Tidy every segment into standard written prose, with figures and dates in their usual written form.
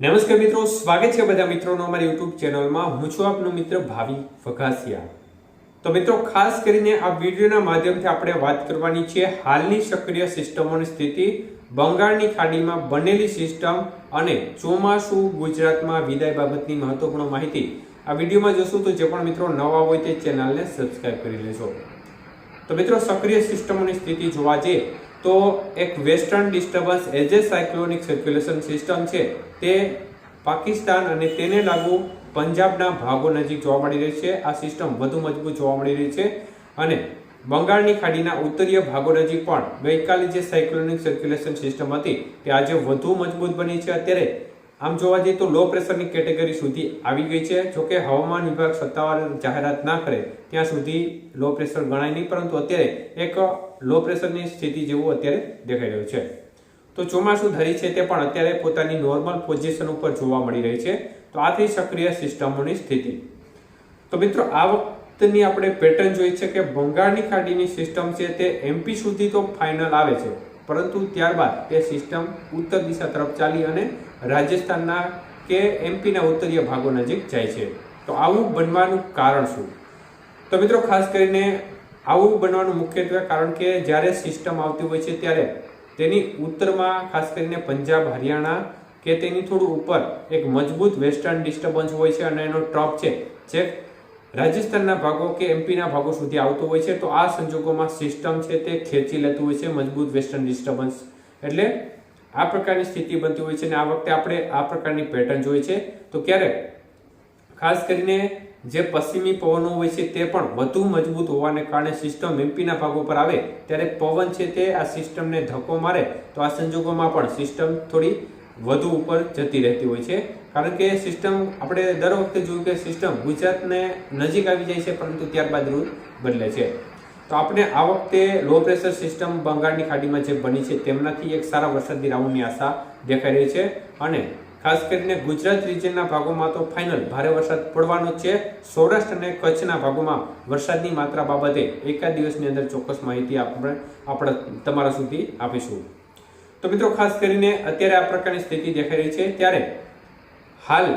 નમસ્કાર મિત્રો, સ્વાગત છે બધા મિત્રોનો અમારી યુટ્યુબ ચેનલમાં। હું છું આપનો મિત્ર ભાવિ વઘાસિયા। તો મિત્રો, ખાસ કરીને આ વિડીયોના માધ્યમથી આપણે વાત કરવાની છે હાલની સક્રિય સિસ્ટમોની સ્થિતિ, બંગાળની ખાડીમાં બનેલી સિસ્ટમ અને ચોમાસું ગુજરાતમાં વિદાય બાબતની મહત્વપૂર્ણ માહિતી આ વિડીયોમાં જોશું। તો જે પણ મિત્રો નવા હોય તે ચેનલને સબસ્ક્રાઇબ કરી લેજો। તો મિત્રો, સક્રિય સિસ્ટમોની સ્થિતિ જોવા જઈએ તો એક વેસ્ટર્ન ડિસ્ટર્બન્સ એજ એ સાયક્લોનિક સર્ક્યુલેશન સિસ્ટમ છે તે પાકિસ્તાન અને તેને લાગુ પંજાબના ભાગો નજીક જોવા મળી રહી છે। આ સિસ્ટમ વધુ મજબૂત જોવા મળી રહી છે અને બંગાળની ખાડીના ઉત્તરીય ભાગો નજીક પણ ગઈકાલે જે સાયક્લોનિક સર્ક્યુલેશન સિસ્ટમ હતી તે આજે વધુ મજબૂત બની છે। અત્યારે આમ જોવા જઈએ તો લો પ્રેશરની કેટેગરી સુધી આવી ગઈ છે। જોકે હવામાન વિભાગ સત્તાવાર જાહેરાત ના કરે ત્યાં સુધી લો પ્રેશર ગણાય નહીં, પરંતુ અત્યારે એક લો પ્રેશરની સ્થિતિ જેવું અત્યારે દેખાઈ રહ્યું છે। તો ચોમાસું ધરી છે તે પણ અત્યારે પોતાની નોર્મલ પોઝિશન ઉપર જોવા મળી રહી છે। તો આ થઈ સક્રિય સિસ્ટમોની સ્થિતિ। તો મિત્રો, આ વખતની આપણે પેટર્ન જોઈ છે કે બંગાળની ખાડીની સિસ્ટમ છે તે એમપી સુધી તો ફાઇનલ આવે છે, પરંતુ ત્યારબાદ તે સિસ્ટમ ઉત્તર દિશા તરફ ચાલી અને રાજસ્થાનના કે એમપીના ઉત્તરીય ભાગો નજીક જાય છે। તો આવું બનવાનું કારણ શું? તો મિત્રો, ખાસ કરીને આવું બનવાનું મુખ્યત્વે કારણ કે જ્યારે સિસ્ટમ આવતી હોય છે ત્યારે તેની ઉત્તરમાં ખાસ કરીને પંજાબ, હરિયાણા કે તેની થોડું ઉપર એક મજબૂત વેસ્ટર્ન ડિસ્ટર્બન્સ હોય છે અને એનો ટ્રપ છે જે રાજસ્થાનના ભાગો કે એમપીના ભાગો સુધી આવતો હોય છે। તો આ સંજોગોમાં સિસ્ટમ છે તે ખેંચી લેતું હોય છે મજબૂત વેસ્ટર્ન ડિસ્ટર્બન્સ, એટલે આ પ્રકારની સ્થિતિ બનતી હોય છે અને આ વખતે આપણે આ પ્રકારની પેટર્ન જોઈ છે। તો ક્યારેક ખાસ કરીને જે પશ્ચિમી પવનો હોય છે તે પણ વધુ મજબૂત હોવાને કારણે સિસ્ટમ એમપીના ભાગો પર આવે ત્યારે પવન છે તે આ સિસ્ટમને ધક્કો મારે તો આ સંજોગોમાં પણ સિસ્ટમ થોડી વધુ ઉપર જતી રહેતી હોય છે। કારણ કે સિસ્ટમ આપણે દર વખતે જોયું કે સિસ્ટમ ગુજરાતને નજીક આવી જાય છે, પરંતુ ત્યારબાદ રૂટ બદલે છે। તો આપણે આ વખતે લો પ્રેશર સિસ્ટમ બંગાળની ખાડીમાં જે બની છે તેમનાથી એક સારા વરસાદી રાઉન્ડની આશા દેખાઈ રહી છે અને ખાસ કરીને ગુજરાત રિજનના ભાગોમાં તો ફાઇનલ ભારે વરસાદ પડવાનો છે। સૌરાષ્ટ્ર અને કચ્છના ભાગોમાં વરસાદની માત્રા બાબતે એકાદ દિવસની અંદર ચોક્કસ માહિતી આપણે તમારા સુધી આપીશું। તો મિત્રો, ખાસ કરીને અત્યારે આ પ્રકારની સ્થિતિ દેખાઈ રહી છે ત્યારે હાલ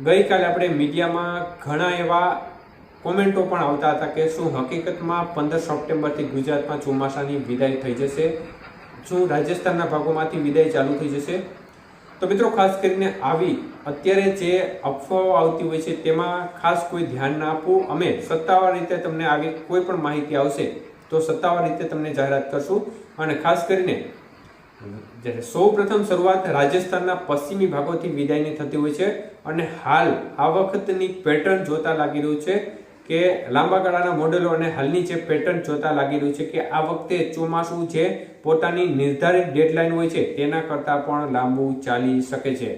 ગઈકાલે આપણે મીડિયામાં ઘણા એવા કોમેન્ટો પણ આવતા હતા કે શું હકીકતમાં 15 સપ્ટેમ્બરથી ગુજરાતમાં ચોમાસાની વિદાય થઈ જશે? શું રાજસ્થાનના ભાગોમાંથી વિદાય ચાલુ થઈ જશે? તો મિત્રો, ખાસ કરીને આવી અત્યારે જે અફવાઓ આવતી હોય છે તેમાં ખાસ કોઈ ધ્યાન ના આપવું। અમે સત્તાવાર રીતે તમને આવી કોઈ પણ માહિતી આવશે તો સત્તાવાર રીતે તમને જાહેરાત કરશું અને ખાસ કરીને સૌ પ્રથમ શરૂઆત રાજસ્થાનના પશ્ચિમી ભાગોથી વિદાયની થતી હોય છે અને હાલ આ વખતની પેટર્ન જોતા લાગી રહ્યું છે કે લાંબા ગાળાના મોડેલો અને હાલની જે પેટર્ન જોતા લાગી રહ્યું છે કે આ વખતે ચોમાસું જે પોતાની નિર્ધારિત ડેડલાઇન હોય છે તેના કરતાં પણ લાંબુ ચાલી શકે છે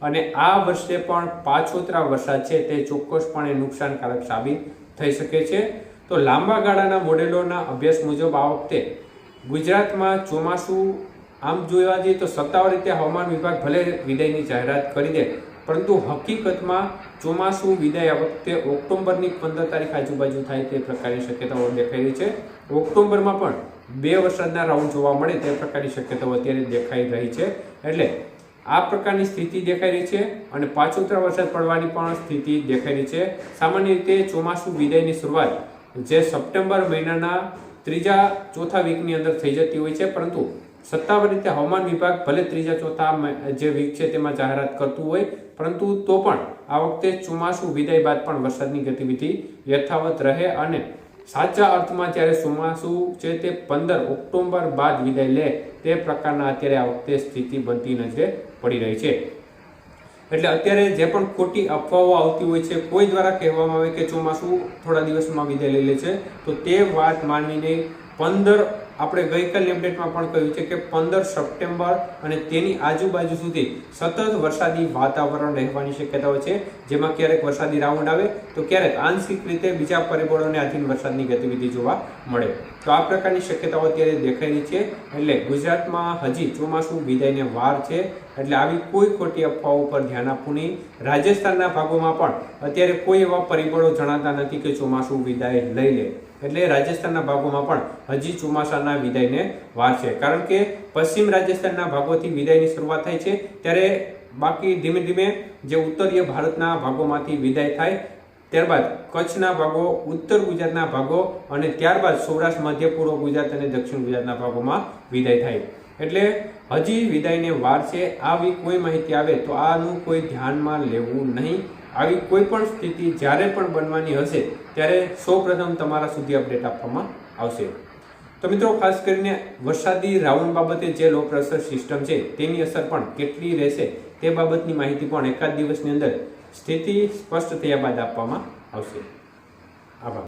અને આ વર્ષે પણ પાછોતરા વરસાદ છે તે ચોક્કસપણે નુકસાનકારક સાબિત થઈ શકે છે। તો લાંબા ગાળાના મોડેલોના અભ્યાસ મુજબ આ વખતે ગુજરાતમાં ચોમાસું આમ જોવા જઈએ તો સત્તાવાર રીતે હવામાન વિભાગ ભલે વિદાયની જાહેરાત કરી દે, પરંતુ હકીકતમાં ચોમાસું વિદાય આ વખતે ઓક્ટોબરની 15 તારીખ આજુબાજુ થાય તે પ્રકારની શક્યતાઓ દેખાઈ રહી છે। ઓક્ટોબરમાં પણ 2 વરસાદના રાઉન્ડ જોવા મળે તે પ્રકારની શક્યતાઓ અત્યારે દેખાઈ રહી છે, એટલે આ પ્રકારની સ્થિતિ દેખાઈ રહી છે અને પાછોતરા વરસાદ પડવાની પણ સ્થિતિ દેખાઈ રહી છે। સામાન્ય રીતે ચોમાસું વિદાયની શરૂઆત જે સપ્ટેમ્બર મહિનાના 3-4 વીકની અંદર થઈ જતી હોય છે, પરંતુ સત્તાવાર રીતે હવામાન વિભાગ ભલે 3-4 જે વીક છે તેમાં જાહેરાત કરતું હોય, પરંતુ તો પણ આ વખતે ચોમાસું વિદાય બાદ પણ વરસાદની ગતિવિધિ યથાવત રહે અને સાચા અર્થમાં જ્યારે ચોમાસું છે તે 15 ઓક્ટોબર બાદ વિદાય લે તે પ્રકારના અત્યારે આ વખતે સ્થિતિ બનતી નજરે પડી રહી છે। એટલે અત્યારે જે પણ ખોટી અફવાઓ આવતી હોય છે, કોઈ દ્વારા કહેવામાં આવે કે ચોમાસું થોડા દિવસમાં વિદાય લઈ લે છે, તો તે વાત માનવીને 15 આપણે ગઈકાલની અપડેટમાં પણ કહ્યું છે કે 15 સપ્ટેમ્બર અને તેની આજુબાજુ સુધી સતત વરસાદી વાતાવરણ રહેવાની શક્યતાઓ છે, જેમાં ક્યારેક વરસાદી રાઉન્ડ આવે તો ક્યારેક આંશિક રીતે બીજા પરિબળોને આધીન વરસાદની ગતિવિધિ જોવા મળે। તો આ પ્રકારની શક્યતાઓ અત્યારે દેખાઈ રહી છે, એટલે ગુજરાતમાં હજી ચોમાસું વિદાયને વાર છે, એટલે આવી કોઈ ખોટી અફવાઓ પર ધ્યાન આપવું નહીં। રાજસ્થાનના ભાગોમાં પણ અત્યારે કોઈ એવા પરિબળો જણાતા નથી કે ચોમાસું વિદાય લઈ લે, એટલે રાજસ્થાનના ભાગોમાં પણ હજી ચોમાસાના વિદાયને વાર છે, કારણ કે પશ્ચિમ રાજસ્થાનના ભાગોથી વિદાયની શરૂઆત થાય છે ત્યારે બાકી ધીમે ધીમે જે ઉત્તરીય ભારતના ભાગોમાંથી વિદાય થાય, ત્યારબાદ કચ્છના ભાગો, ઉત્તર ગુજરાતના ભાગો અને ત્યારબાદ સૌરાષ્ટ્ર, મધ્ય પૂર્વ ગુજરાત અને દક્ષિણ ગુજરાતના ભાગોમાં વિદાય થાય. એટલે હજી વિદાયને વાર છે. આવી કોઈ માહિતી આવે તો આનું કોઈ ધ્યાનમાં લેવું નહીં. આવી કોઈ પણ સ્થિતિ જ્યારે પણ બનવાની હશે ત્યારે સૌપ્રથમ તમારા સુધી અપડેટ આપવામાં આવશે. તો મિત્રો, ખાસ કરીને વરસાદી રાઉન્ડ બાબતે જે લો પ્રેશર સિસ્ટમ છે તેની અસર પણ કેટલી રહેશે તે બાબતની માહિતી પણ એકાદ દિવસની અંદર સ્થિતિ સ્પષ્ટ થયા બાદ આપવામાં આવશે. આભાર.